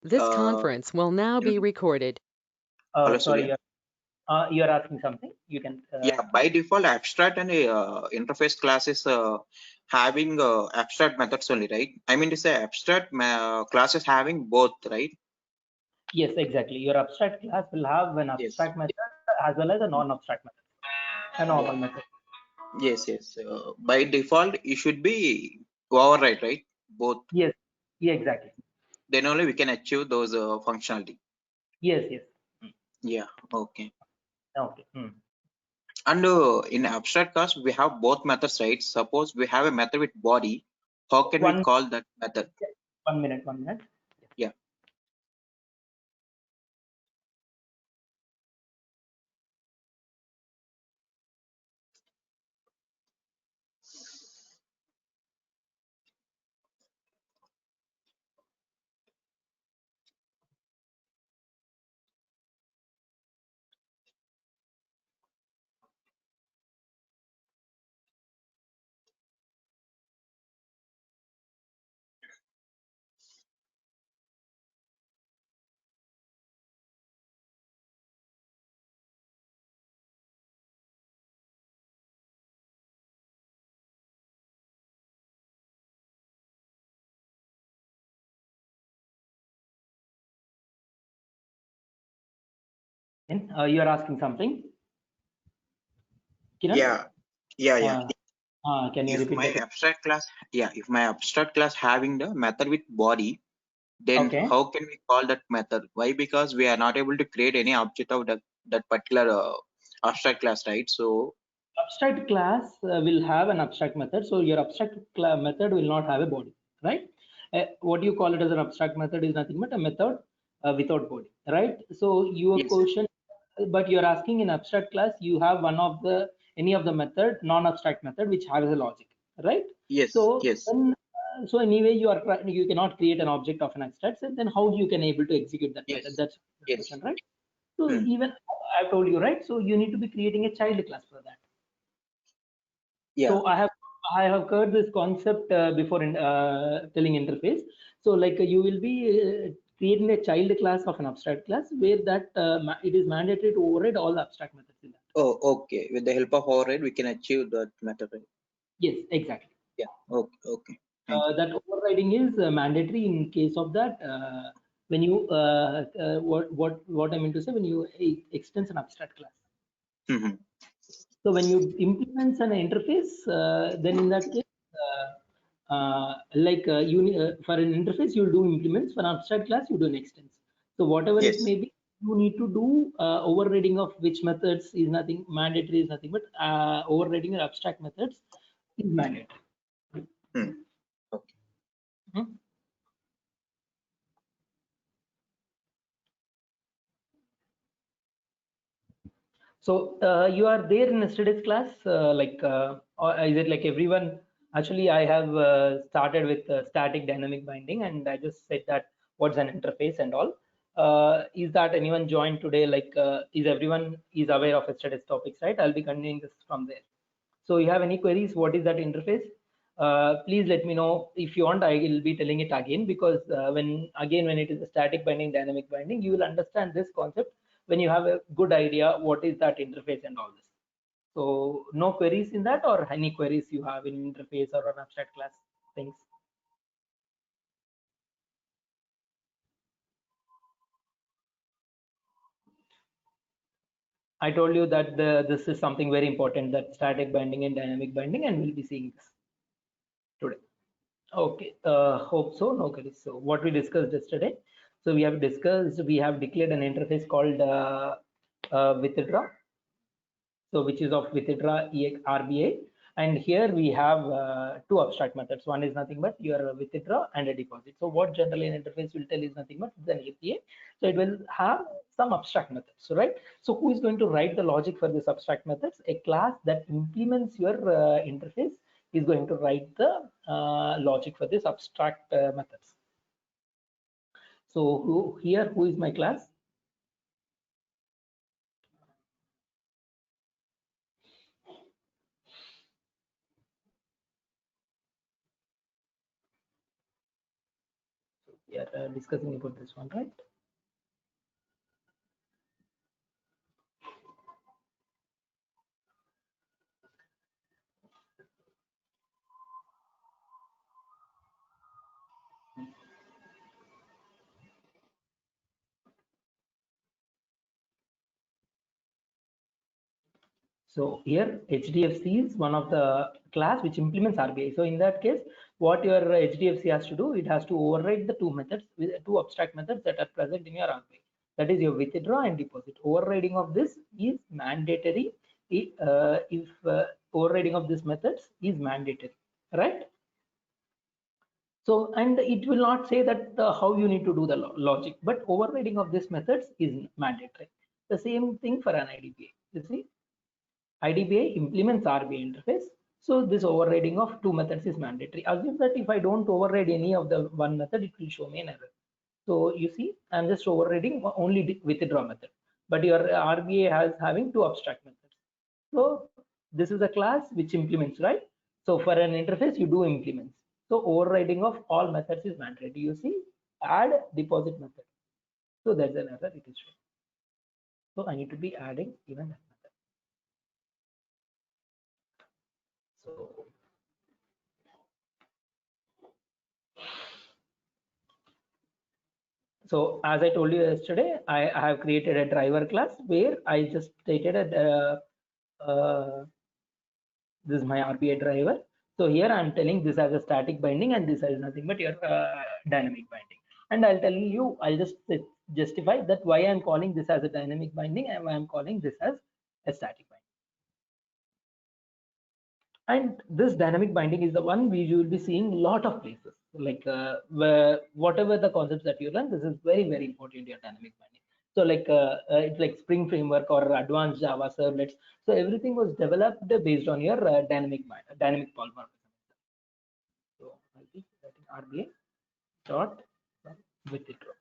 This Uh, conference will now be recorded. Hello, Sorry, Surya. you're asking something. You can. Yeah, by default, abstract and interface classes having abstract methods only, right? I mean to say abstract classes having both, right? Yes, exactly. Your abstract class will have an Yes. abstract method as well as a non-abstract method, a Yeah. normal method. Yes, yes. By default, it should be override, right? Both. Yes. Yeah, exactly. Then only we can achieve those functionality. Yes, yes. Yeah. Okay. Okay. And in abstract class, we have both methods, right? Suppose we have a method with body. How can we One, call that method? 1 minute, 1 minute. Yeah. You are asking something, Kiran? Yeah. Yeah. Yeah. Can you If repeat my the question? abstract class, yeah, if my abstract class having the method with body, then Okay. how can we call that method? Why? Because we are not able to create any object of that particular abstract class, right? So Abstract class will have an abstract method. So your abstract method will not have a body, right? What you call it as an abstract method is nothing but a method without body, right? So your yes, question, but you're asking in abstract class, you have one of the any of the method, non-abstract method, which has a logic, right? yes, So yes, then, so anyway, you cannot create an object of an abstract. So then how you can able to execute that method? yes, That's the yes. question, right? So Hmm. even I've told you, right? So you need to be creating a child class for that. Yeah. So I have covered this concept before in telling interface. So like you will be creating a child class of an abstract class where that it is mandatory to override all the abstract methods in that. Oh, okay. With the help of override, we can achieve that method, right? Yes, exactly. Yeah. Okay. Okay. Thank you. That overriding is mandatory in case of that when you what I mean to say when you extends an abstract class. Hmm. So when you implement an interface, then in that case, for an interface, you'll do implements. For an abstract class, you do an extends. So whatever it Yes. may be, you need to do overriding of which methods is nothing mandatory is nothing, but overriding of abstract methods is mandatory. Hmm. Okay. Mhm. So you are there in yesterday's class, or is it like everyone? Actually, I have started with static dynamic binding, and I just said that what's an interface and all. Is that anyone joined today? Is everyone is aware of yesterday's topics, right? I'll be continuing this from there. So you have any queries? What is that interface? Please let me know. If you want, I will be telling it again because when it is a static binding, dynamic binding, you will understand this concept when you have a good idea what is that interface and all this. So no queries in that or any queries you have in interface or an abstract class things. I told you that this is something very important, that static binding and dynamic binding, and we'll be seeing this today. Okay, hope so. No queries. So what we discussed yesterday. So we have declared an interface called withdraw. So which is of withdraw RBA. And here we have two abstract methods. One is nothing but your withdraw and a deposit. So what generally an interface will tell is nothing but an APA. So it will have some abstract methods, right? So who is going to write the logic for this abstract methods? A class that implements your interface is going to write the logic for this abstract methods. So who is my class? we are discussing about this one, right? So here HDFC is one of the class which implements RBI. So in that case, what your HDFC has to do, it has to override the two methods, with two abstract methods that are present in your RBI. That is your withdraw and deposit. Overriding of this is mandatory if overriding of these methods is mandatory, right? So, and it will not say that how you need to do the logic, but overriding of these methods is mandatory. The same thing for an IDBA. You see, IDBA implements RBI interface. So this overriding of two methods is mandatory. Assume that if I don't override any of the one method, it will show me an error. So you see, I'm just overriding only withdraw method, but your RBA has having two abstract methods. So this is a class which implements, right? So for an interface, you do implements. So overriding of all methods is mandatory. You see, add deposit method. So there's an error it is showing. So I need to be adding even that method. So as I told you yesterday, I have created a driver class where I just stated this is my RBI driver. So here I'm telling this as a static binding and this is nothing but your dynamic binding. And I'll tell you, I'll just justify that why I'm calling this as a dynamic binding and why I'm calling this as a static binding. And this dynamic binding is the one we will be seeing a lot of places, like whatever the concepts that you learn, this is very, very important, your dynamic binding. So like it's like Spring Framework or advanced Java servlets. So everything was developed based on your dynamic polymorphism. So I'll be writing RBA dot withdraw.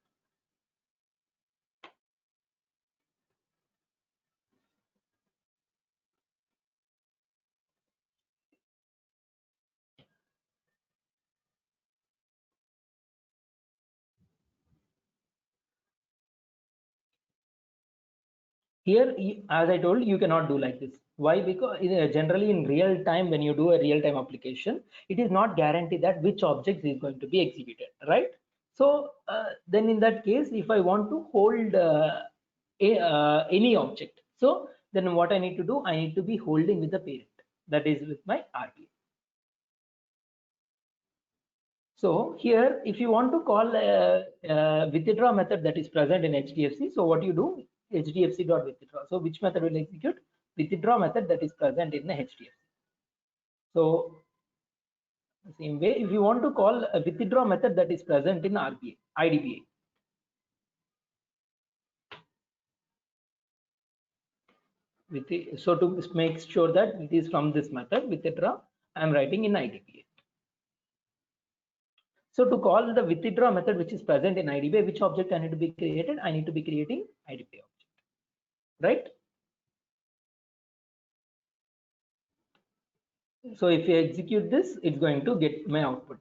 Here, as I told you cannot do like this. Why? Because generally in real time, when you do a real time application, it is not guaranteed that which object is going to be executed, right? So then in that case, if I want to hold any object, so then what I need to do, I need to be holding with the parent, that is with my RBA. So here, if you want to call a withdraw method that is present in HDFC, so what you do, HDFC.withdraw. So which method will execute? Withdraw method that is present in the HDFC. So the same way, if you want to call a withdraw method that is present in RBA, IDBA. So to make sure that it is from this method, withdraw, I am writing in IDBA. So to call the withdraw method which is present in IDBA, which object I need to be created? I need to be creating IDBA object, right? So if you execute this, it's going to get my output.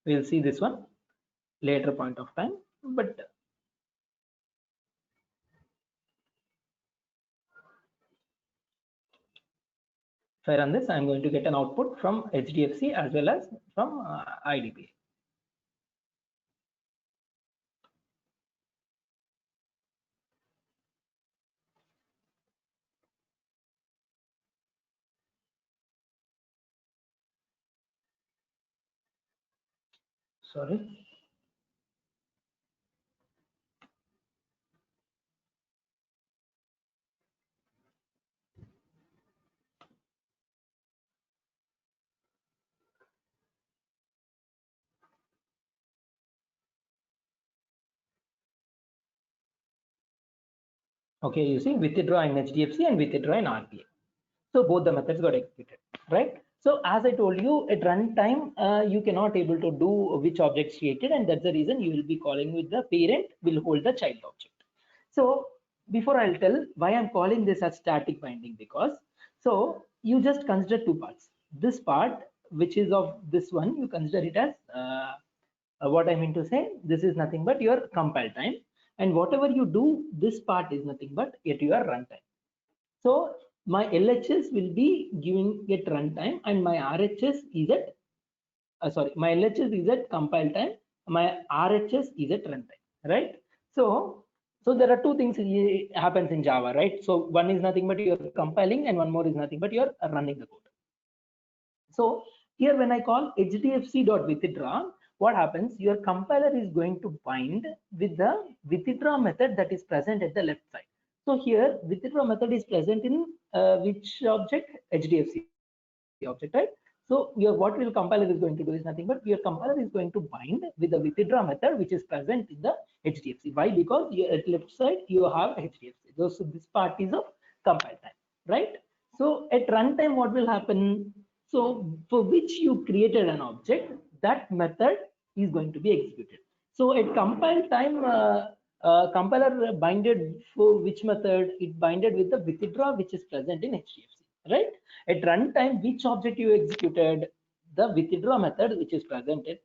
We'll see this one later point of time, but if I run this, I'm going to get an output from HDFC as well as from IDBA. Sorry. Okay, you see withdraw in HDFC and withdraw in RBA. So both the methods got executed, right? So as I told you, at runtime, you cannot able to do which objects created, and that's the reason you will be calling with the parent will hold the child object. So before I'll tell why I'm calling this as static binding, because so you just consider two parts. This part, which is of this one, you consider it as What I mean to say, this is nothing but your compile time, and whatever you do, this part is nothing but at your runtime. So my LHS will be giving it runtime, and my RHS is at my LHS is at compile time, my RHS is at runtime, right? So there are two things happens in Java, right? So one is nothing but you're compiling, and one more is nothing but you're running the code. So here when I call hdfc.withdraw, what happens? Your compiler is going to bind with the withdraw method that is present at the left side. So here withdraw method is present in which object? HDFC object, right? So what will compiler is going to do is nothing but your compiler is going to bind with the withdraw method which is present in the HDFC. Why? Because at left side you have HDFC. So this part is of compile time, right? So at runtime, what will happen? So for which you created an object, that method is going to be executed. So at compile time, compiler binded for which method? It binded with the withdraw which is present in HDFC, right? At runtime, which object you executed? The withdraw method which is present at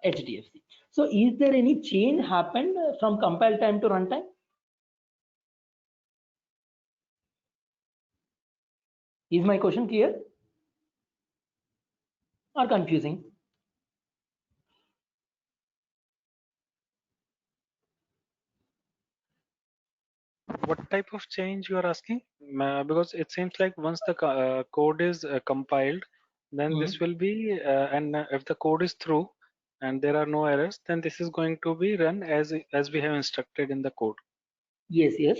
HDFC. So is there any change happened from compile time to runtime? Is my question clear or confusing? What type of change you are asking? Because it seems like once the code is compiled, then this will be, and if the code is through and there are no errors, then this is going to be run as we have instructed in the code. Yes, yes.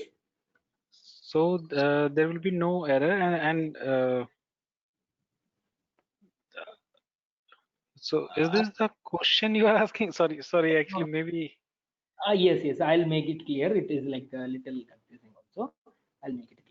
So there will be no error, and so is this the question you are asking? Sorry, actually maybe. Yes, yes. I'll make it clear. It is like a little confusing also. I'll make it clear.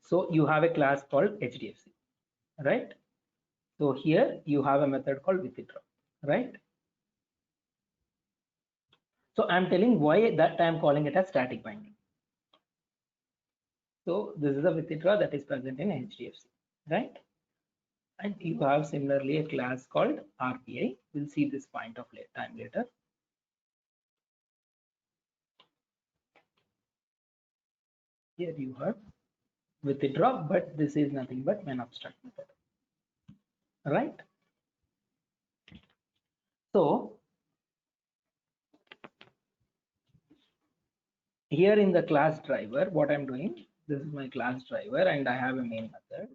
So you have a class called HDFC, right? So here you have a method called withdraw, right? So I'm telling why that I'm calling it as static binding. So this is a withdraw that is present in HDFC, right? And you have similarly a class called RPI. We'll see this point of time later. Here you have withdraw, but this is nothing but an abstract method, right? So here in the class driver, what I'm doing, this is my class driver and I have a main method.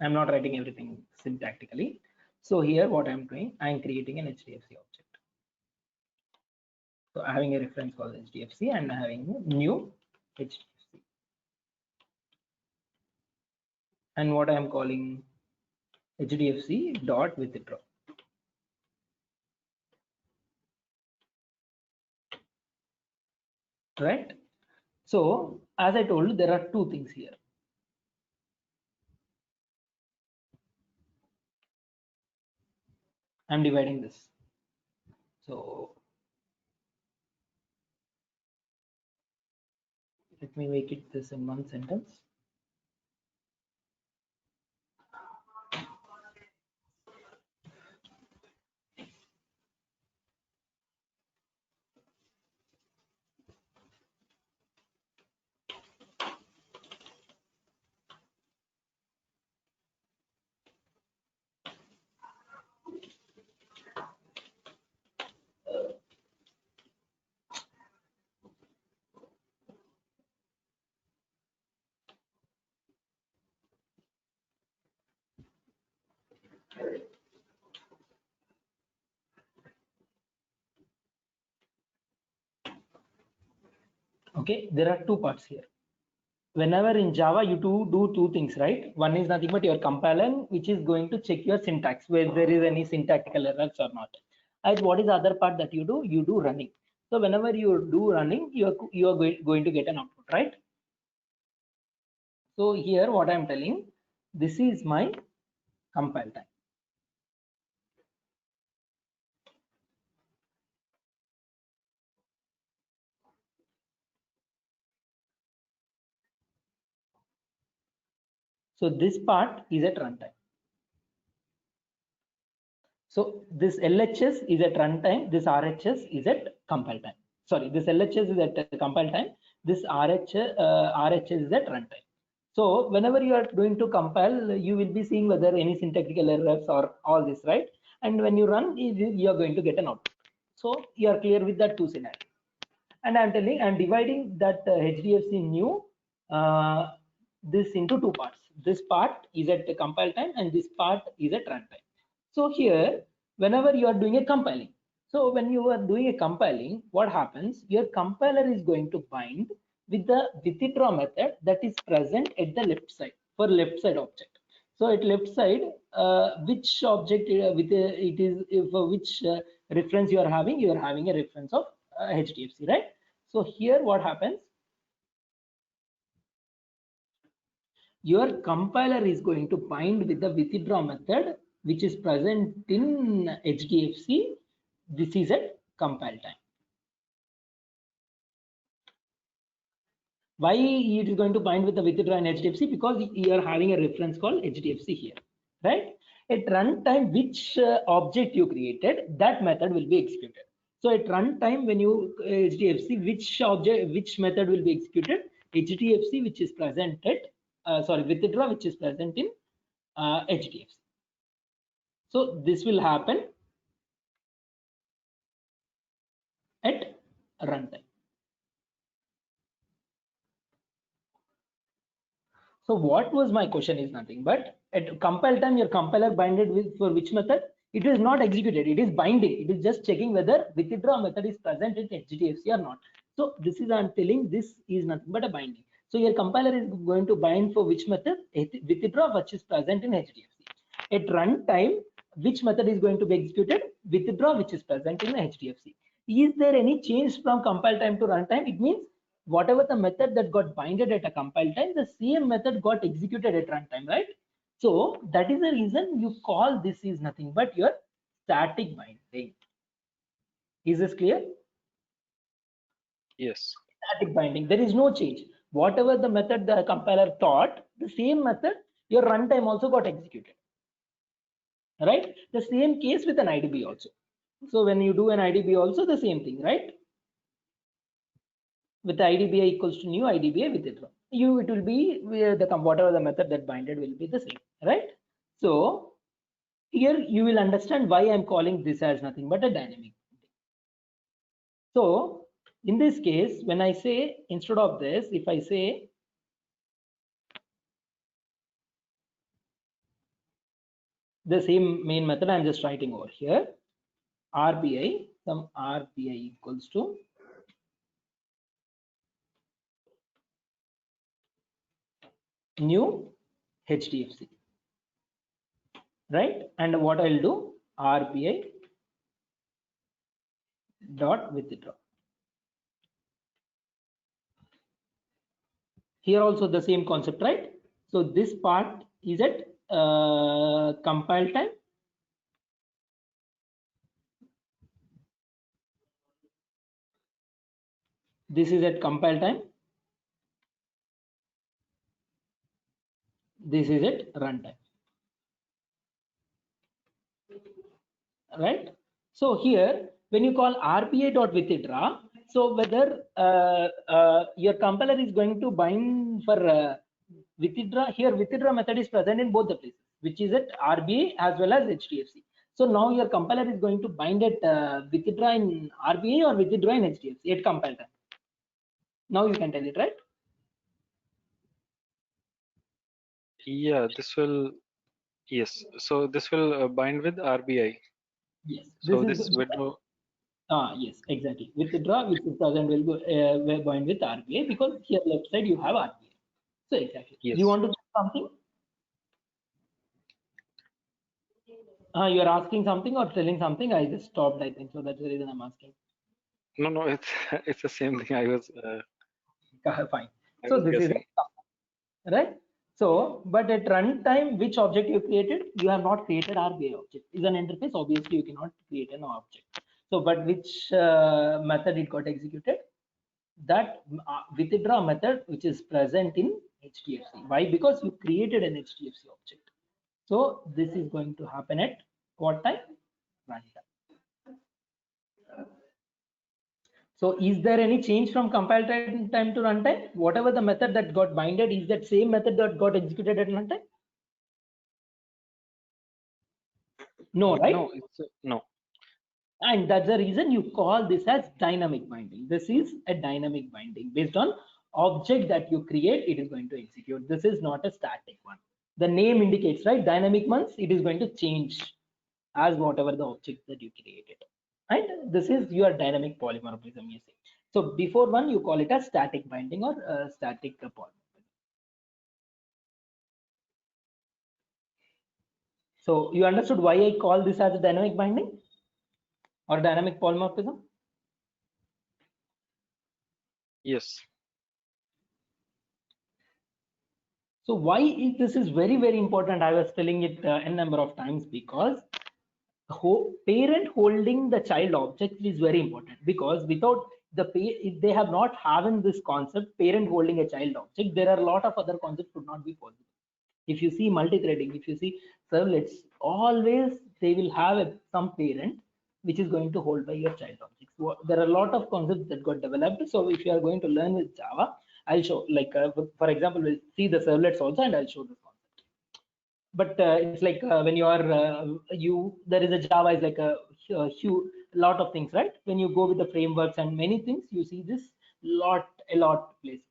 I'm not writing everything syntactically. So here what I'm doing, I'm creating an HDFC object. So having a reference called HDFC and having a new HDFC. And what I'm calling HDFC dot withdraw. Right? So as I told you, there are two things here. I'm dividing this. So let me make it this in one sentence. Okay, there are two parts here. Whenever in Java you do two things, right? One is nothing but your compiler, which is going to check your syntax, whether there is any syntactical errors or not. And what is the other part that you do? You do running. So whenever you do running, you are going to get an output, right? So here what I'm telling, this is my compile time. So this part is at runtime. So this LHS is at runtime, this RHS is at compile time. Sorry, this LHS is at compile time, this RHS is at runtime. So whenever you are going to compile, you will be seeing whether any syntactical errors or all this, right? And when you run, you are going to get an output. So you are clear with that two scenarios. And I'm dividing that HDFC new this into two parts. This part is at the compile time and this part is at runtime. So here, whenever you are doing a compiling, so when you are doing a compiling, what happens? Your compiler is going to bind with the withdraw method that is present at the left side for left side object. So at left side, which object it is for which reference you are having a reference of HDFC, right? So here what happens? Your compiler is going to bind with the withdraw method which is present in HDFC. This is at compile time. Why it is going to bind with the withdraw in HDFC? Because you are having a reference called HDFC here, right? At runtime, which object you created, that method will be executed. So at runtime, when you HDFC, which method will be executed? HDFC, which is present at withdraw, which is present in HDFC. So this will happen at runtime. So what was my question is nothing but at compile time, your compiler binded with for which method? It is not executed, it is binding. It is just checking whether withdraw method is present in HDFC or not. So this is I'm telling this is nothing but a binding. So your compiler is going to bind for which method? Withdraw which is present in HDFC. At runtime, which method is going to be executed? Withdraw which is present in HDFC. Is there any change from compile time to runtime? It means whatever the method that got binded at a compile time, the same method got executed at runtime, right? So that is the reason you call this is nothing but your static binding. Is this clear? Yes. Static binding. There is no change. Whatever the method the compiler thought, the same method your runtime also got executed. Right? The same case with an IDB also. So when you do an IDB also the same thing, right? With IDBA equals to new IDBA withdraw. It will be whatever the method that binded will be the same, right? So here you will understand why I'm calling this as nothing but a dynamic. So in this case, when I say instead of this, if I say the same main method, I'm just writing over here RBI, some RBI equals to new HDFC, right? And what I'll do, RBI dot withdraw. Here also the same concept, right? So this part is at compile time. This is at compile time. This is at runtime. Right? So here, when you call RBI dot withdraw, so whether your compiler is going to bind for withdraw, here withdraw method is present in both the places, which is at RBI as well as HDFC. So now your compiler is going to bind at withdraw in RBI or withdraw in HDFC at compile time. Now you can tell it, right? Yeah, this will, yes. So this will bind with RBI. Yes. So this withdraw. Yes, exactly. Withdraw, which is present will go bind with RBI because here left side you have RBI. So exactly. Yes. Do you want to check something? You are asking something or telling something? I just stopped, I think. So that's the reason I'm asking. No, it's the same thing. I was Fine. So this guessing. is right. So, but at runtime, which object you created? You have not created RBI object. Is an interface. Obviously, you cannot create an object. So, but which method it got executed? That withdraw method, which is present in HDFC. Why? Because you created an HDFC object. So, this is going to happen at what time? Runtime. So is there any change from compile time to runtime? Whatever the method that got binded, is that same method that got executed at runtime? No, right? No, it's no. And that's the reason you call this as dynamic binding. This is a dynamic binding. Based on object that you create, it is going to execute. This is not a static one. The name indicates, right? Dynamic ones, it is going to change as whatever the object that you created. Right? This is your dynamic polymorphism, you see. So before one, you call it a static binding or static polymorphism. So you understood why I call this as a dynamic binding or dynamic polymorphism? Yes. So why is this is very, very important? I was telling it a number of times because parent holding the child object is very important, because without if they have not having this concept, parent holding a child object, there are a lot of other concepts would not be possible. If you see multi-threading, if you see servlets, always they will have some parent which is going to hold by your child objects. There are a lot of concepts that got developed. So if you are going to learn with Java, I'll show, like for example, we'll see the servlets also, and I'll show this concept. But it's like when you are there is a Java is like a huge lot of things, right? When you go with the frameworks and many things, you see this a lot places.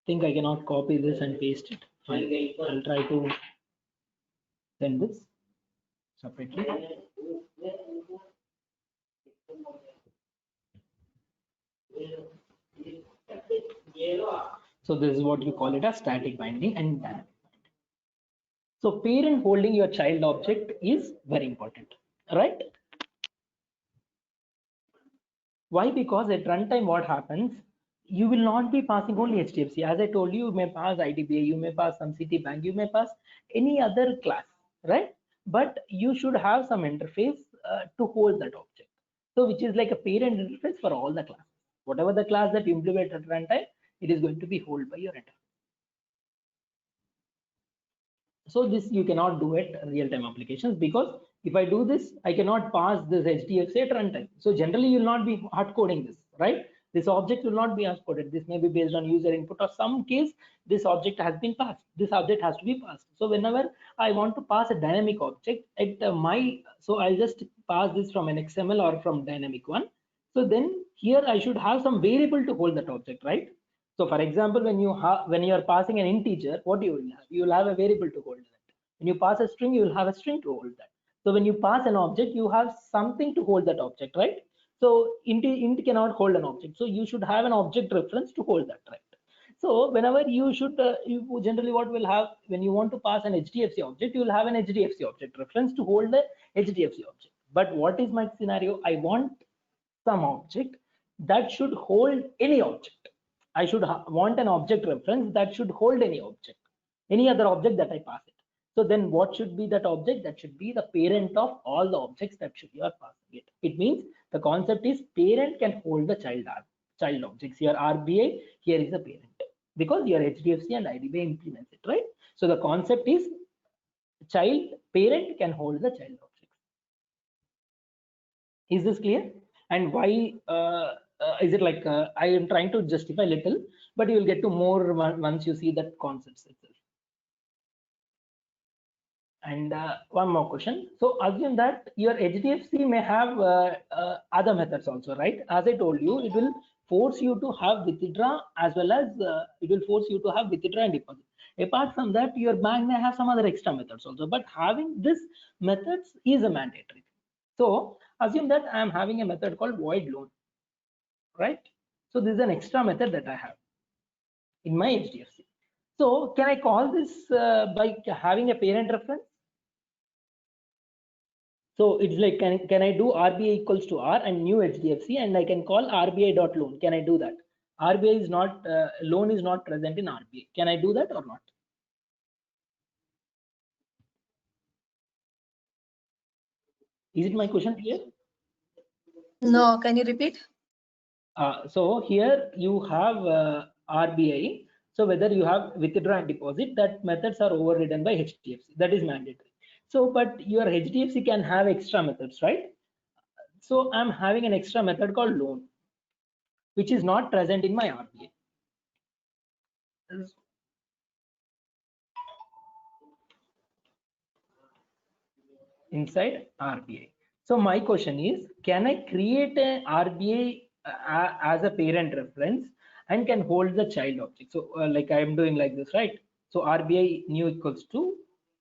Think I cannot copy this and paste it. Fine. I'll try to send this separately. So this is what you call it as static binding and dynamic binding. So parent holding your child object is very important, right? Why? Because at runtime, what happens? You will not be passing only HDFC. As I told you, you may pass IDBA, you may pass some Citibank, you may pass any other class, right? But you should have some interface to hold that object. So which is like a parent interface for all the classes. Whatever the class that you implement at runtime, it is going to be held by your interface. So this you cannot do it real-time applications, because if I do this, I cannot pass this HDFC at runtime. So generally you will not be hard coding this, right? This object will not be hard coded. This may be based on user input, or some case this object has been passed. This object has to be passed. So whenever I want to pass a dynamic object at so I'll just pass this from an XML or from dynamic one. So then here I should have some variable to hold that object, right? So for example, when you are passing an integer, what you will have? You will have a variable to hold that. When you pass a string, you will have a string to hold that. So when you pass an object, you have something to hold that object, right? So int cannot hold an object. So you should have an object reference to hold that, right? So whenever you should, you generally what will have, when you want to pass an HDFC object, you will have an HDFC object reference to hold the HDFC object. But what is my scenario? I want some object that should hold any object. I should want an object reference that should hold any object, any other object that I pass it. So then what should be that object? That should be the parent of all the objects that you are passing it. It means the concept is parent can hold the child objects. Here RBI, here is the parent, because your HDFC and IDBA implements it, right? So the concept is parent can hold the child objects. Is this clear? And why is it like I am trying to justify little, but you will get to more once you see that concepts itself. And one more question. So assume that your HDFC may have other methods also, right? As I told you, it will force you to have withdraw, as well as it will force you to have withdraw and deposit. Apart from that, your bank may have some other extra methods also, but having this methods is a mandatory. So assume that I am having a method called void loan, right? So this is an extra method that I have in my HDFC. So can I call this by having a parent reference? So it's like, can I do RBI equals to R and new HDFC, and I can call RBI.loan. Can I do that? RBI is not, loan is not present in RBI. Can I do that or not? Is it my question clear? No, can you repeat? So here you have RBI. So whether you have withdraw and deposit, that methods are overridden by HDFC. That is mandatory. So, but your HDFC can have extra methods, right? So I'm having an extra method called loan, which is not present in my RBI. Inside RBI. So my question is, can I create a RBI as a parent reference and can hold the child object? So like I am doing like this, right? So RBI new equals to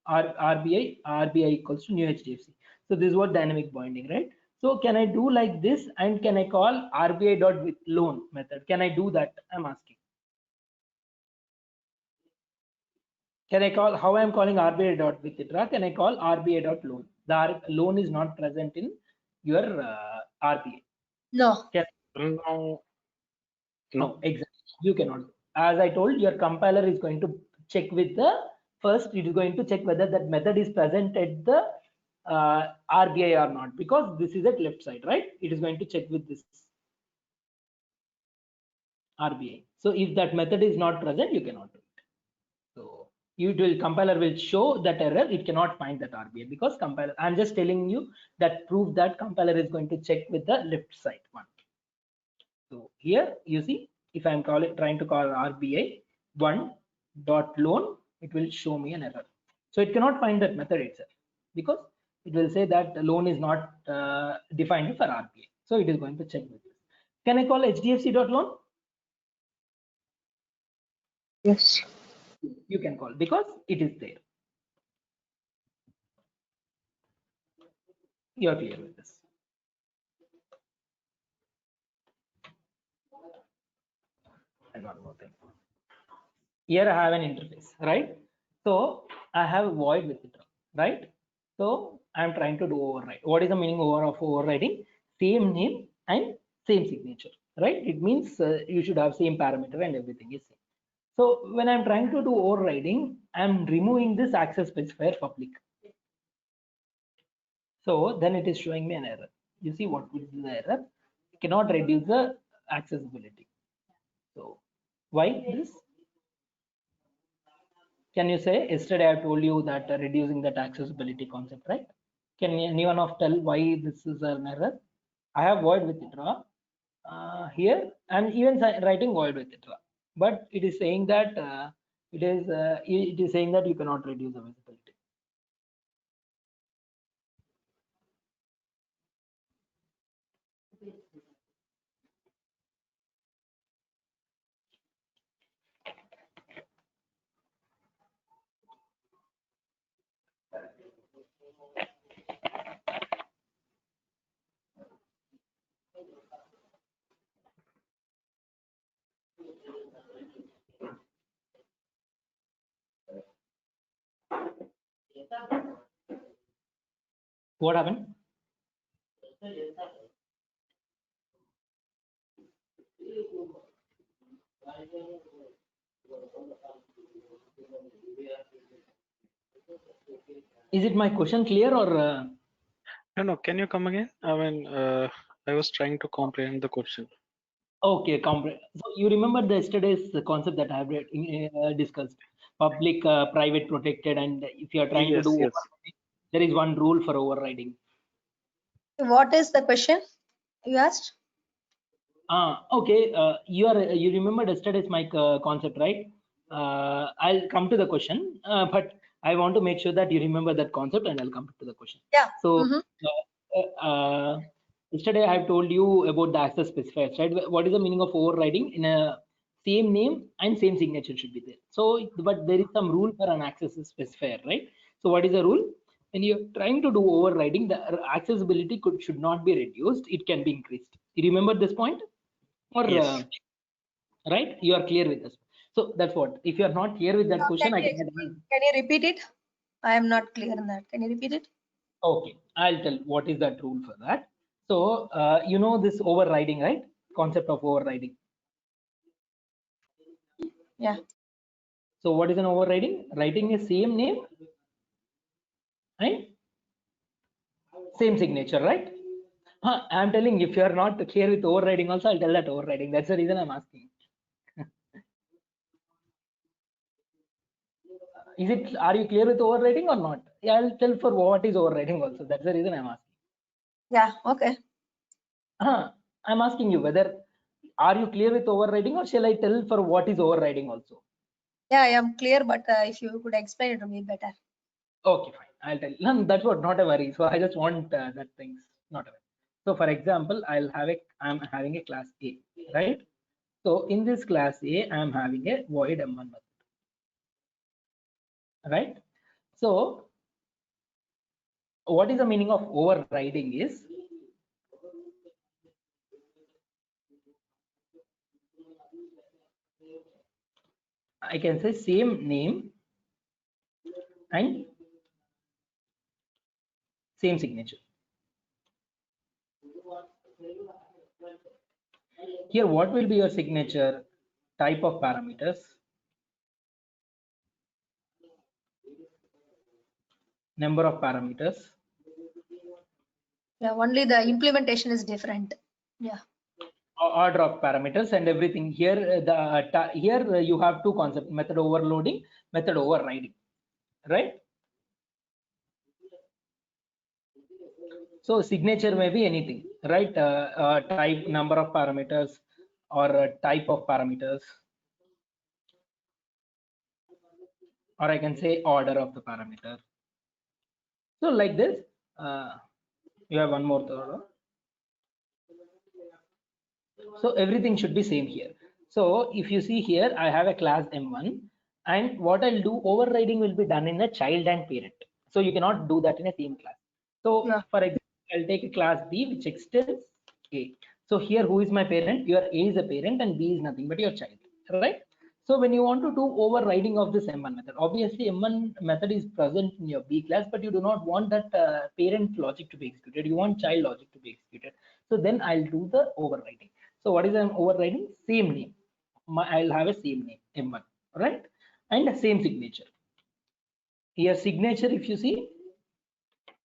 RBI equals to new HDFC. So this is what dynamic binding, right? So can I do like this, and can I call RBI dot with loan method? Can I do that? I'm asking. Can I call, how I am calling RBI dot withdraw? Can I call RBI dot loan? The loan is not present in your RBI. No. No. No, exactly. You cannot. As I told, your compiler is going to check with the first. It is going to check whether that method is present at the RBI or not, because this is at left side, right? It is going to check with this RBI. So if that method is not present, you cannot do it. So compiler will show that error. It cannot find that RBI because compiler. I'm just telling you that proof that compiler is going to check with the left side one. So here you see, if I'm trying to call RBI 1.loan, it will show me an error. So it cannot find that method itself because it will say that the loan is not defined for RBI. So it is going to check with this. Can I call HDFC.loan? Yes. You can call because it is there. You are clear with this. And one more thing. Here I have an interface, right? So I have a void withdraw, right? So I'm trying to do override. What is the meaning of overriding? Same name and same signature, right? It means you should have same parameter and everything is same. So when I'm trying to do overriding, I'm removing this access specifier public. So then it is showing me an error. You see what is the error? You cannot reduce the accessibility. So why this? Can you say, yesterday I told you that reducing that accessibility concept, right? Can anyone of tell why this is an error? I have void withdraw here. I'm even writing void withdraw, but it is saying that it is saying that you cannot reduce the visibility. What happened? Is it my question clear or? No, can you come again? I mean, I was trying to comprehend the question. Okay, so you remember the yesterday's concept that I have discussed, public, private, protected, and if you are trying to do overriding, there is one rule for overriding. What is the question you asked? Okay, you remember yesterday's my concept, right? I'll come to the question, but I want to make sure that you remember that concept, and I'll come to the question. Yeah. So yesterday I have told you about the access specifiers, right? What is the meaning of overriding? In a same name and same signature should be there. So, but there is some rule for an access specifier, right? So what is the rule? When you're trying to do overriding, the accessibility should not be reduced. It can be increased. You remember this point? Or Yes. right? You are clear with this. So that's what. If you are not clear with that question, Can I you can. explain? Can you repeat it? I am not clear in that. Can you repeat it? Okay, I'll tell what is that rule for that. So you know this overriding, right? Concept of overriding. Yeah. So what is an overriding? Writing a same name and same signature, right? I'm telling, if you are not clear with overriding also, I'll tell that overriding. That's the reason I'm asking. Are you clear with overriding or not? Yeah, I'll tell for what is overriding also. That's the reason I'm asking. Yeah. Okay. I'm asking you whether are you clear with overriding, or shall I tell for what is overriding also? Yeah, I am clear, but if you could explain it to me better. Okay, fine. I'll tell. No, that's what, not a worry. So I just want that things, not a worry. So for example, I'm having a class A, right? So in this class A, I'm having a void M1 method, right? So what is the meaning of overriding is, I can say same name and same signature. Here, what will be your signature? Type of parameters, number of parameters. Yeah, only the implementation is different. Yeah. Order of parameters and everything. Here here you have two concepts: method overloading, method overriding, right? So signature may be anything, right? Type, number of parameters, or type of parameters, or I can say order of the parameter. So like this, you have one more third. So everything should be same here. So if you see here, I have a class M1, and what I'll do, overriding will be done in a child and parent. So you cannot do that in a same class. So Yeah. for example, I'll take a class B which extends A. So here, who is my parent? Your A is a parent and B is nothing but your child, right? So when you want to do overriding of this M1 method, obviously M1 method is present in your B class, but you do not want that parent logic to be executed. You want child logic to be executed. So then I'll do the overriding. So what is an overriding? Same name. I'll have a same name, M1, right? And same signature. Here signature, if you see,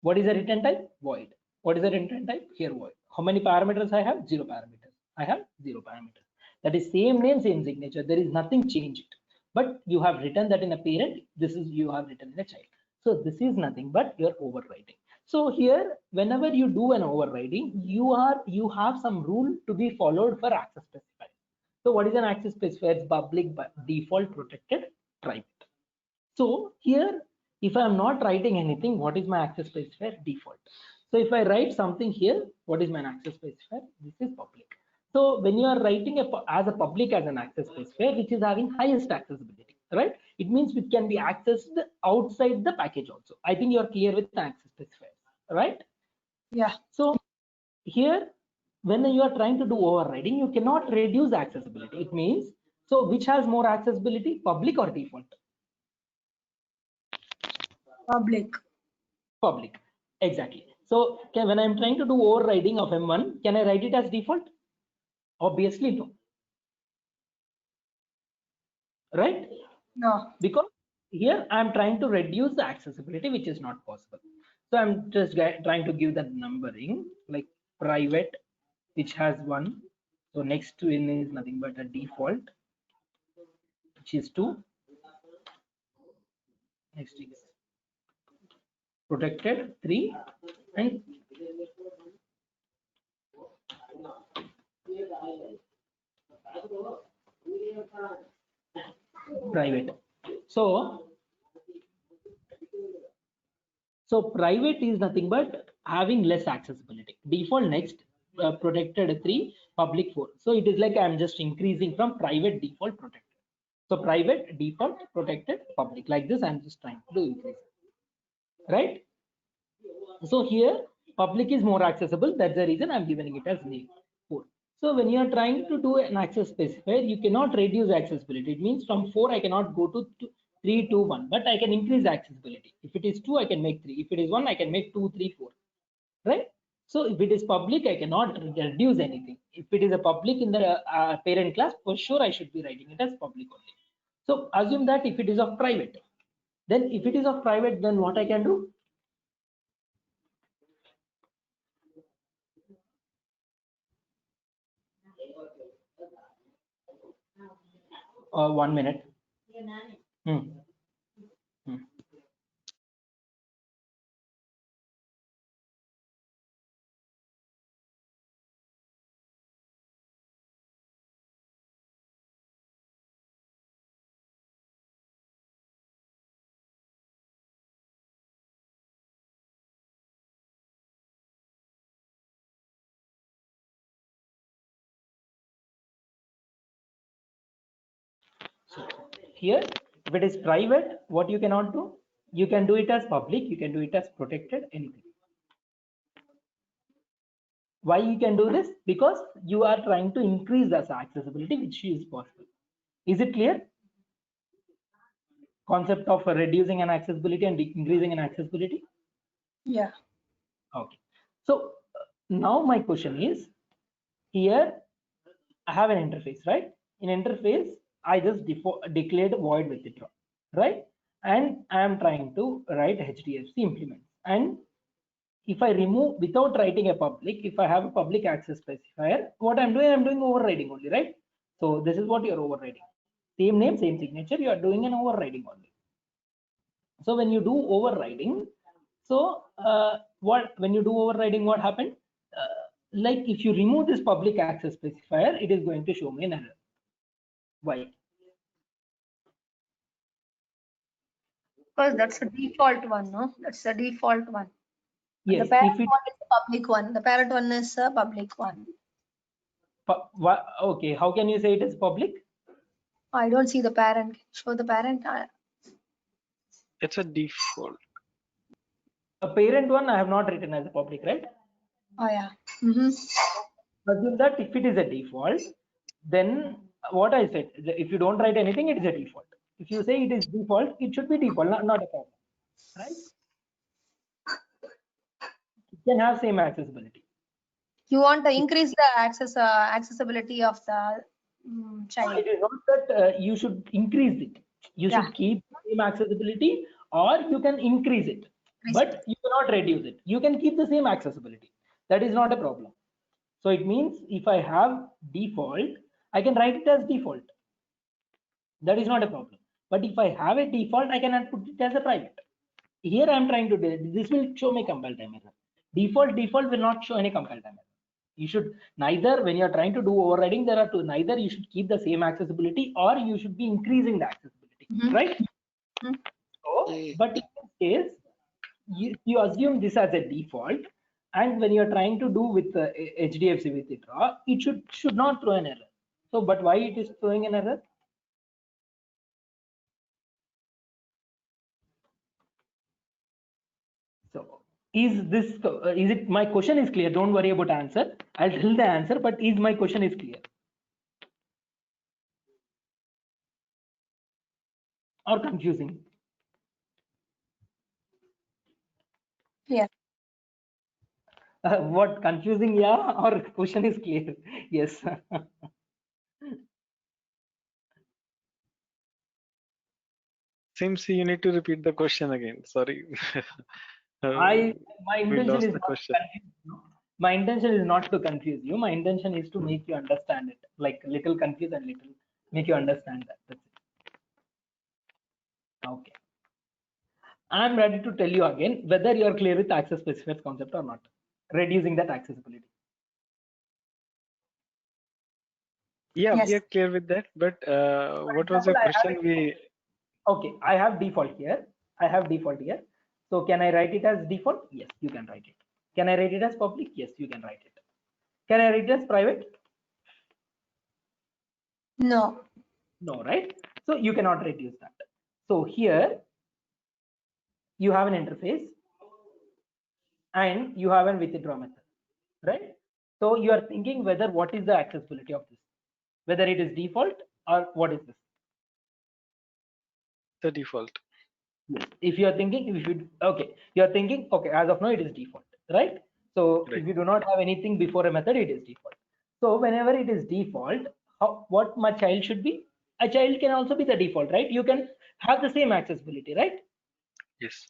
what is the return type? Void. What is the return type? Here void. How many parameters I have? 0 parameters. I have 0 parameters. That is same name, same signature. There is nothing changed. But you have written that in a parent. This is you have written in a child. So this is nothing but your overriding. So here, whenever you do an overriding, you have some rule to be followed for access specifier. So what is an access specifier? It's public, default, protected, private. So here, if I am not writing anything, what is my access specifier? Default. So if I write something here, what is my access specifier? This is public. So when you are writing as a public as an access specifier, which is having highest accessibility, right? It means it can be accessed outside the package also. I think you are clear with the access specifier, right? Yeah. So here, when you are trying to do overriding, you cannot reduce accessibility. It means, so which has more accessibility, public or default? Public. Public, exactly. So when I'm trying to do overriding of M1, can I write it as default? Obviously no, right? No. Because here I'm trying to reduce the accessibility, which is not possible. So I'm just trying to give that numbering, like private, which has 1. So next to in is nothing but a default, which is 2. Next is protected 3, and private. So private is nothing but having less accessibility. Default next, protected 3, public 4. So it is like I'm just increasing from private, default, protected. So private, default, protected, public. Like this, I'm just trying to do increase, right? So here, public is more accessible. That's the reason I'm giving it as name 4. So when you are trying to do an access specifier, you cannot reduce accessibility. It means from 4, I cannot go to 3, 2, 1, but I can increase accessibility. If it is 2, I can make 3. If it is 1, I can make 2, 3, 4, right? So if it is public, I cannot reduce anything. If it is a public in the parent class, for sure I should be writing it as public only. So assume that if it is of private, then if it is of private, then what I can do? 1 minute. Hmm. So here, if it is private, what you cannot do? You can do it as public, you can do it as protected, anything. Why you can do this? Because you are trying to increase the accessibility, which is possible. Is it clear? Concept of reducing an accessibility and increasing an accessibility? Yeah. Okay. So now my question is, here I have an interface, right? In interface, I just declared void withdraw, right? And I am trying to write HDFC implements. And if I remove without writing a public, if I have a public access specifier, what I'm doing overriding only, right? So this is what you're overriding. Same name, same signature, you are doing an overriding only. So when you do overriding, so when you do overriding, what happened? Like if you remove this public access specifier, it is going to show me an error. Why? Because that's a default one, no? That's the default one. Yes. The parent If it, one is a public one. The parent one is a public one. okay, how can you say it is public? I don't see the parent. Show the parent. It's a default. A parent one I have not written as a public, right? Oh yeah. Mm-hmm. Assume that if it is a default, then what I said, if you don't write anything, it is a default. If you say it is default, it should be default, not a problem, right? It can have same accessibility. You want to increase the accessibility of the child. It is not that you should increase it. You should keep same accessibility, or you can increase it, but you cannot reduce it. You can keep the same accessibility. That is not a problem. So it means if I have default, I can write it as default. That is not a problem. But if I have a default, I cannot put it as a private. Here I am trying to do it. This will show me compile time error. Default will not show any compile time error. You should neither, when you are trying to do overriding, there are two. Neither you should keep the same accessibility, or you should be increasing the accessibility, right? So, but in this case, you assume this as a default, and when you are trying to do with HDFC withdraw, it should not throw an error. So, but why it is throwing an error? So is it, my question is clear? Don't worry about answer. I'll tell the answer, but is my question is clear or confusing? Yeah. What, confusing? Yeah, or question is clear? Yes. Seems you need to repeat the question again. Sorry. my intention lost is the not question. to confuse you. My intention is not to confuse you. My intention is to make you understand it, like little confused and little make you understand that. That's it. Okay. I'm ready to tell you again whether you are clear with access specifier concept or not. Reducing that accessibility. Yeah, Yes. we are clear with that. But what was the question? Okay, I have default here. I have default here. So can I write it as default? Yes, you can write it. Can I write it as public? Yes, you can write it. Can I write it as private? No. No, right? So you cannot reduce that. So here you have an interface and you have a withdraw method, right? So you are thinking whether what is the accessibility of this, whether it is default or what is this. The default. Yes. If you are thinking, if you okay, you are thinking okay, as of now it is default, right? So Right. if you do not have anything before a method, it is default. So whenever it is default, what my child should be? A child can also be the default, right? You can have the same accessibility, right? Yes.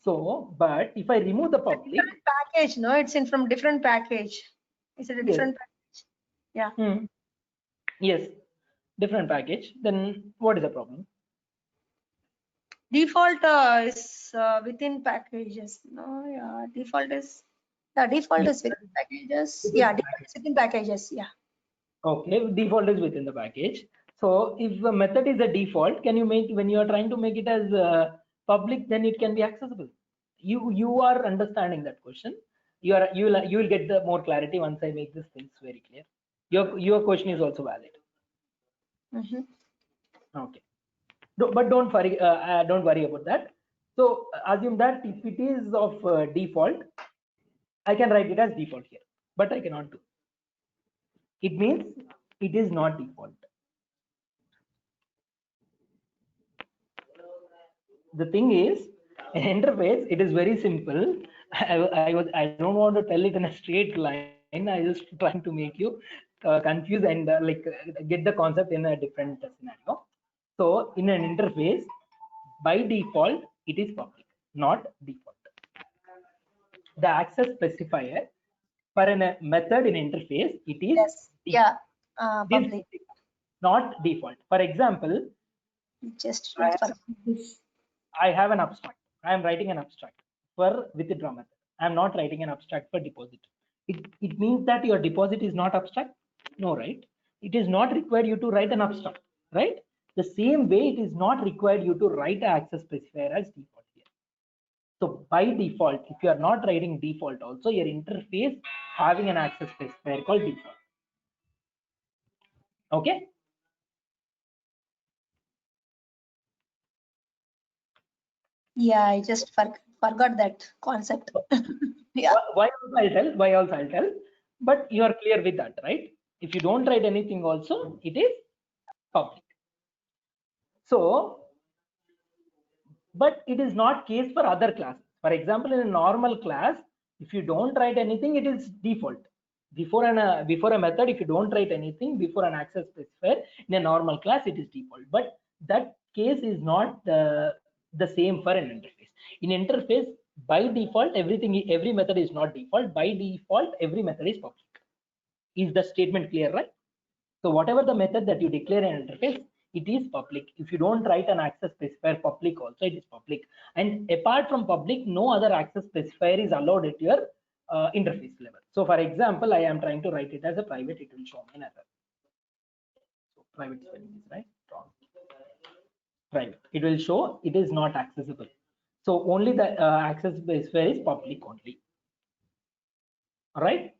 So, but if I remove the public, Package, no, it's in from different package. Is it a yes, different package? Yeah. yes, different package, then what is the problem? Default is within packages. No, yeah. Default is within packages. Yeah, default is within packages. Yeah. Okay, default is within the package. So if the method is a default, can you make, when you are trying to make it as public, then it can be accessible. You are understanding that question. You will get the more clarity once I make these things very clear. Your question is also valid. Mhm. Okay, but don't worry about that. So assume that if it is of default, I can write it as default here, but I cannot do. It means it is not default. The thing is, an interface, it is very simple. I don't want to tell it in a straight line. I just trying to make you confuse and get the concept in a different scenario. So in an interface, by default, it is public, not default. The access specifier for a method in interface, it is Yes. default. Yeah. It is Public. not default. For example, Just I for have this. I have an abstract. I am writing an abstract for withdraw method. I am not writing an abstract for deposit. It means that your deposit is not abstract? No, right? It is not required you to write an abstract, right? The same way it is not required you to write an access specifier as default here. So by default, if you are not writing default also, your interface having an access specifier called default. Okay? Yeah, I just forgot that concept. Yeah. Why else I'll tell, but you are clear with that, right? If you don't write anything also, it is public. So, but it is not case for other classes. For example, in a normal class, if you don't write anything, it is default. Before a method, if you don't write anything before an access specifier in a normal class, it is default. But that case is not the same for an interface. In interface, by default, every method is not default. By default, every method is public. Is the statement clear, right? So whatever the method that you declare an interface, it is public. If you don't write an access specifier public also, it is public. And apart from public, no other access specifier is allowed at your interface level. So for example, I am trying to write it as a private, it will show me an error. So private spelling is right, wrong. Private, it will show it is not accessible. So only the access specifier is public only. All right.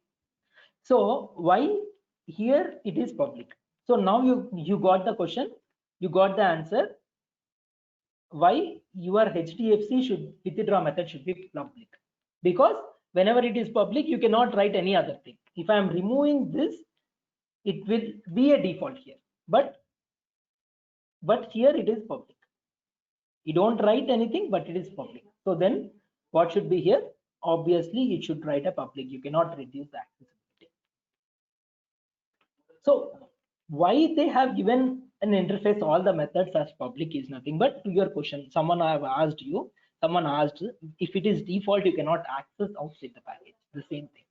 So why here it is public? So now you got the question, you got the answer. Why your HDFC withdraw method should be public? Because whenever it is public, you cannot write any other thing. If I am removing this, it will be a default here. But here it is public. You don't write anything, but it is public. So then what should be here? Obviously, it should write a public. You cannot reduce the accessibility. So why they have given an interface all the methods as public is nothing but to your question. Someone asked if it is default, you cannot access outside the package. The same thing.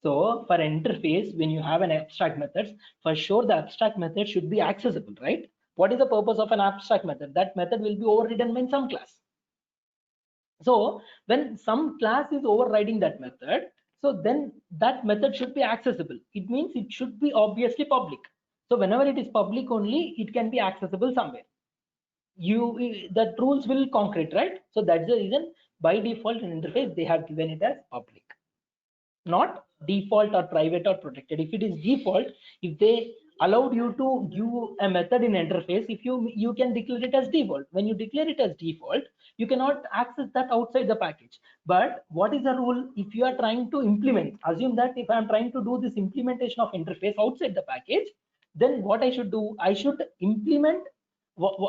So for interface, when you have an abstract methods, for sure the abstract method should be accessible, right? What is the purpose of an abstract method? That method will be overridden by some class. So when some class is overriding that method, so then that method should be accessible. It means it should be obviously public. So whenever it is public only, it can be accessible somewhere. The rules will concrete, right? So that's the reason by default in interface they have given it as public, not default or private or protected. If it is default, if they allowed you to give a method in interface if you can declare it as default. When you declare it as default, you cannot access that outside the package. But what is the rule if you are trying to implement? Assume that if I'm trying to do this implementation of interface outside the package, then what I should do, I should implement,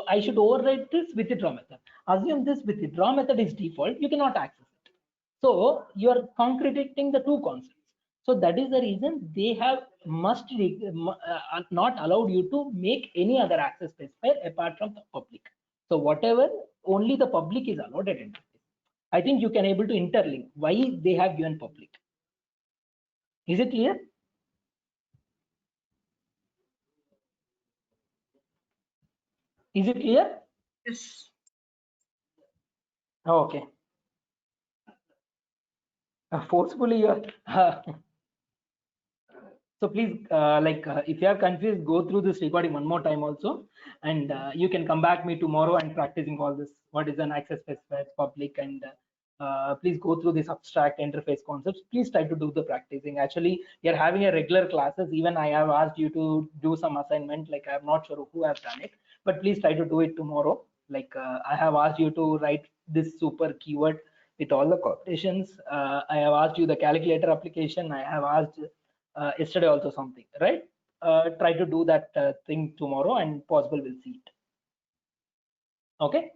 I should override this withdraw method. Assume this withdraw method is default, you cannot access it. So you are contradicting the two concepts. So that is the reason they have not allowed you to make any other access specifier apart from the public. So whatever, only the public is allowed at interface. I think you can able to interlink why they have given public. Is it clear? Is it clear? Yes. Okay. Forcefully, so please, if you are confused, go through this recording one more time also, and you can come back me tomorrow and practicing all this. What is an access specifier, public, and please go through this abstract interface concepts. Please try to do the practicing. Actually, you're having a regular classes. Even I have asked you to do some assignment. Like I'm not sure who has done it, but please try to do it tomorrow. Like I have asked you to write this super keyword with all the quotations. I have asked you the calculator application. I have asked yesterday also something, right? Try to do that thing tomorrow, and possible we'll see it. Okay.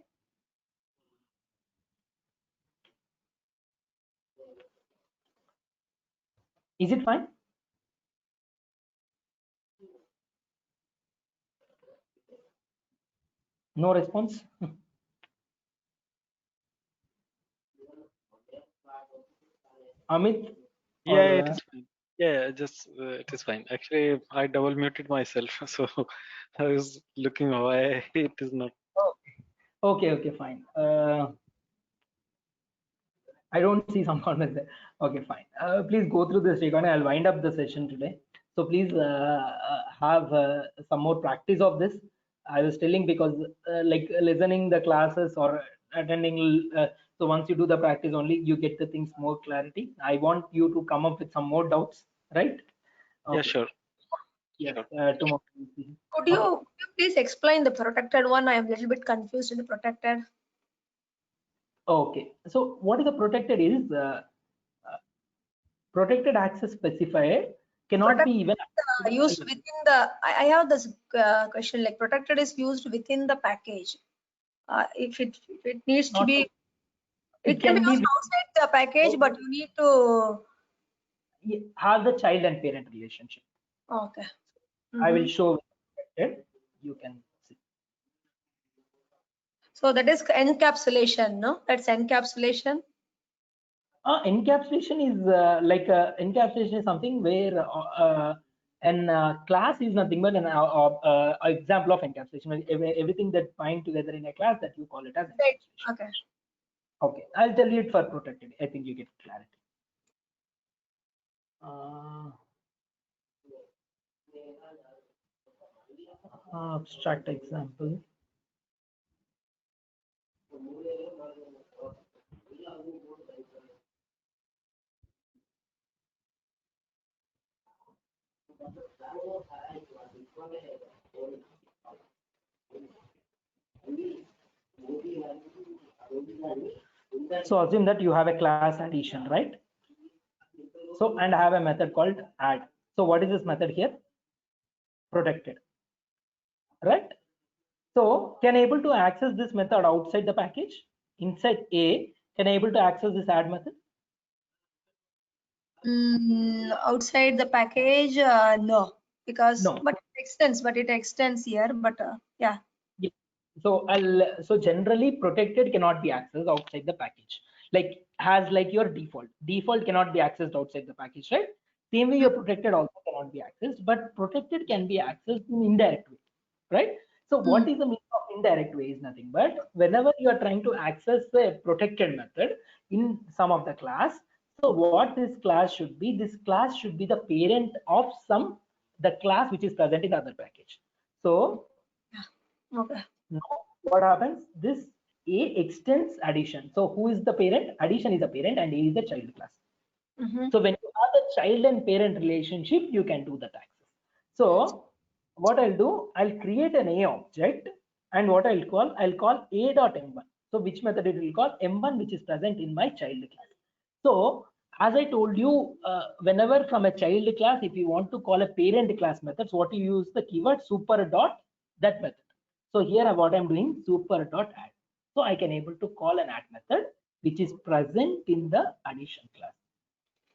Is it fine? No response. Amit? Yeah, Or, it is fine. Yeah, just it is fine. Actually, I double muted myself, so I was looking why it is not. okay, fine. I don't see some comments there. Okay, fine. Please go through this recording. I'll wind up the session today. So please have some more practice of this. I was telling because like listening the classes or attending. So once you do the practice only, you get the things more clarity. I want you to come up with some more doubts, right? Yeah, Okay. sure. Yes. Sure. Tomorrow. Could you please explain the protected one? I am a little bit confused in the protected. Okay. So what is the protected is protected access specifier cannot be even Used within the. I have this question, like protected is used within the package. If it needs to not be, it can be can be used outside the package, but you need to. have the child and parent relationship. Okay. I will show protected. You can see. So that is encapsulation, no? That's encapsulation. Encapsulation is encapsulation is something where an class is nothing but an example of encapsulation. Everything that bind together in a class, that you call it as encapsulation. Okay. Okay, I'll tell you it for protected. I think you get clarity. Abstract example. So assume that you have a class addition, right? So, and I have a method called add. So what is this method here? Protected, right? So can I able to access this method outside the package? Inside A, can I able to access this add method? Outside the package, no, because No. but it extends here. But yeah. So generally protected cannot be accessed outside the package. Like has like your default cannot be accessed outside the package, right? Same way your protected also cannot be accessed, but protected can be accessed in indirect way, right? So what is the meaning of indirect way is nothing but whenever you are trying to access a protected method in some of the class. So what this class should be? This class should be the parent of the class which is present in other package. So Okay. now what happens? This A extends addition. So who is the parent? Addition is a parent and A is the child class. So when you have a child and parent relationship, you can do that access. So what I'll do, I'll create an A object, and what I'll call A dot M1. So which method it will call? M1, which is present in my child class. So as I told you, whenever from a child class, if you want to call a parent class methods, what you use the keyword super dot that method. So here what I'm doing, super dot add. So I can able to call an add method which is present in the addition class.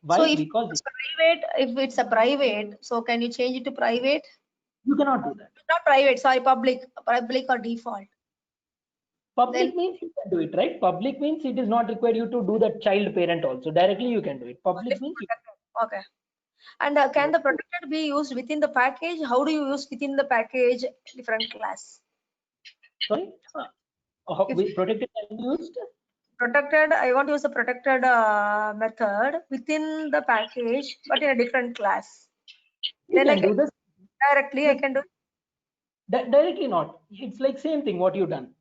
Why? So if Because it's private, if it's a private, so can you change it to private? you cannot do that. Not private, sorry, public or default. Public means you can do it, right? Public means it is not required you to do the child parent also. Directly you can do it. Public means you Okay. And can the protected be used within the package? How do you use within the package different class? sorry. Protected can be used. Protected, I want to use the protected method within the package, but in a different class. You Then can do this directly I can do. directly not. It's like same thing what you done.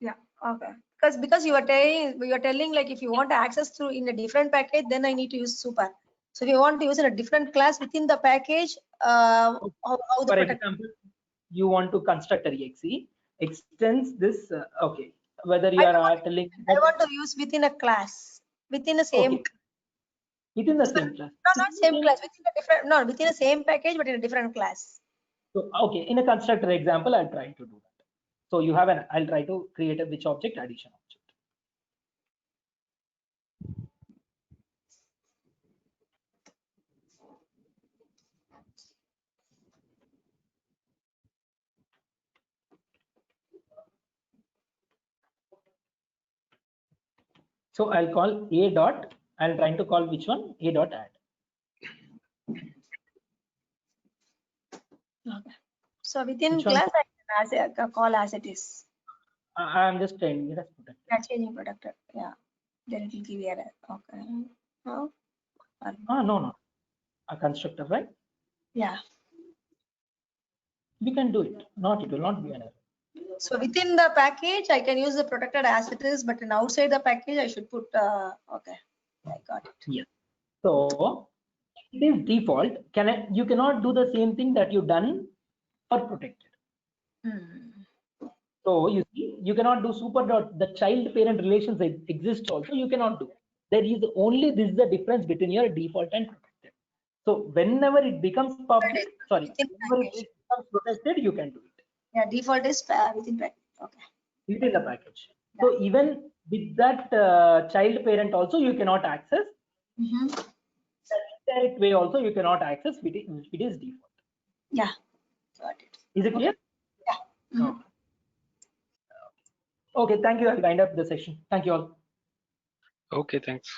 Yeah. Okay. Because you are telling like if you want to access through in a different package, then I need to use super. So if you want to use in a different class within the package, how the For protect. example, you want to construct a exe extends this. Okay, whether you I are telling I that, want to use within a class, within the same. okay, within the same class. No, not same class, within a different. No, within the same package, but in a different class. So okay, in a constructor example, I'll try to do that. So you have I'll try to create a which object addition object. So I'll call A dot. I'm trying to call which one? A dot add. Okay. So within Which one? class, I can call as it is. I'm just changing it as protected. Yeah, changing protected. Yeah. Then it will give you error. Okay. No. No. A constructor, right? Yeah. We can do it. It will not be an error. So within the package, I can use the protected as it is, but in outside the package, I should put. Okay. I got it. Yes. So it is default. You cannot do the same thing that you done for protected. So you see, you cannot do super dot. The child parent relations exist also. You cannot do. There is only this is the difference between your default and protected. So whenever it becomes public, whenever it becomes protected, you can do it. Yeah, default is within package. Okay. Within the package. So even with that child parent also you cannot access. That indirect way also you cannot access if it is default. Yeah. Got it. Is it clear? Yeah. Okay, thank you. I'll wind up the session. Thank you all. Okay, thanks.